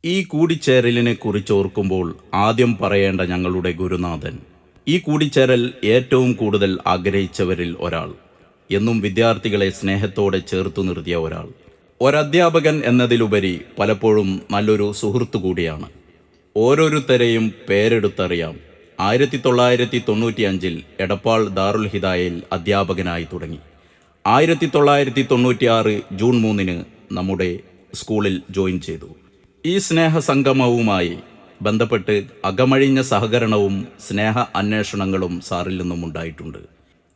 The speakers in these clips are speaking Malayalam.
ഈ കൂടിച്ചേരലിനെ കുറിച്ചോർക്കുമ്പോൾ ആദ്യം പറയേണ്ട ഞങ്ങളുടെ ഗുരുനാഥൻ. ഈ കൂടിച്ചേരൽ ഏറ്റവും കൂടുതൽ ആഗ്രഹിച്ചവരിൽ ഒരാൾ, എന്നും വിദ്യാർത്ഥികളെ സ്നേഹത്തോടെ ചേർത്തു നിർത്തിയ ഒരാൾ, ഒരധ്യാപകൻ എന്നതിലുപരി പലപ്പോഴും നല്ലൊരു സുഹൃത്തു കൂടിയാണ്. ഓരോരുത്തരെയും പേരെടുത്തറിയാം. 1995 എടപ്പാൾ ദാറുൽ ഹിദായയിൽ അധ്യാപകനായി തുടങ്ങി. 1996 ജൂൺ 3 നമ്മുടെ സ്കൂളിൽ ജോയിൻ ചെയ്തു. ഈ സ്നേഹസംഗമവുമായി ബന്ധപ്പെട്ട് അകമഴിഞ്ഞ സഹകരണവും സ്നേഹ അന്വേഷണങ്ങളും സാറിൽ നിന്നും ഉണ്ടായിട്ടുണ്ട്.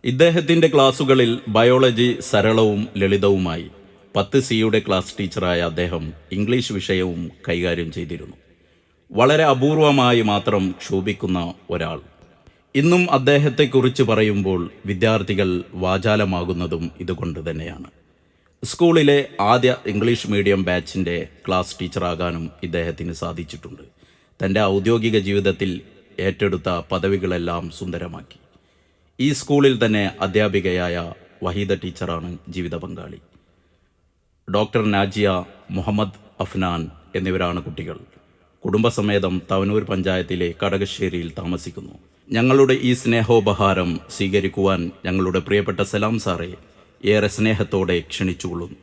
ഇദ്ദേഹത്തിൻ്റെ ക്ലാസുകളിൽ ബയോളജി സരളവും ലളിതവുമായി. 10C ക്ലാസ് ടീച്ചറായ അദ്ദേഹം ഇംഗ്ലീഷ് വിഷയവും കൈകാര്യം ചെയ്തിരുന്നു. വളരെ അപൂർവമായി മാത്രം ക്ഷോഭിക്കുന്ന ഒരാൾ. ഇന്നും അദ്ദേഹത്തെക്കുറിച്ച് പറയുമ്പോൾ വിദ്യാർത്ഥികൾ വാചാലമാകുന്നതും ഇതുകൊണ്ട് തന്നെയാണ്. സ്കൂളിലെ ആദ്യ ഇംഗ്ലീഷ് മീഡിയം ബാച്ചിൻ്റെ ക്ലാസ് ടീച്ചറാകാനും ഇദ്ദേഹത്തിന് സാധിച്ചിട്ടുണ്ട്. തൻ്റെ ഔദ്യോഗിക ജീവിതത്തിൽ ഏറ്റെടുത്ത പദവികളെല്ലാം സുന്ദരമാക്കി. ഈ സ്കൂളിൽ തന്നെ അധ്യാപികയായ വഹീദ ടീച്ചറാണ് ജീവിത പങ്കാളി. ഡോക്ടർ നാജിയ, മുഹമ്മദ് അഫ്നാൻ എന്നിവരാണ് കുട്ടികൾ. കുടുംബസമേതം തവനൂർ പഞ്ചായത്തിലെ കടകശ്ശേരിയിൽ താമസിക്കുന്നു. ഞങ്ങളുടെ ഈ സ്നേഹോപഹാരം സ്വീകരിക്കുവാൻ ഞങ്ങളുടെ പ്രിയപ്പെട്ട സലാം സാറെ ഏറെ സ്നേഹത്തോടെ ക്ഷണിച്ചുകൊള്ളുന്നു.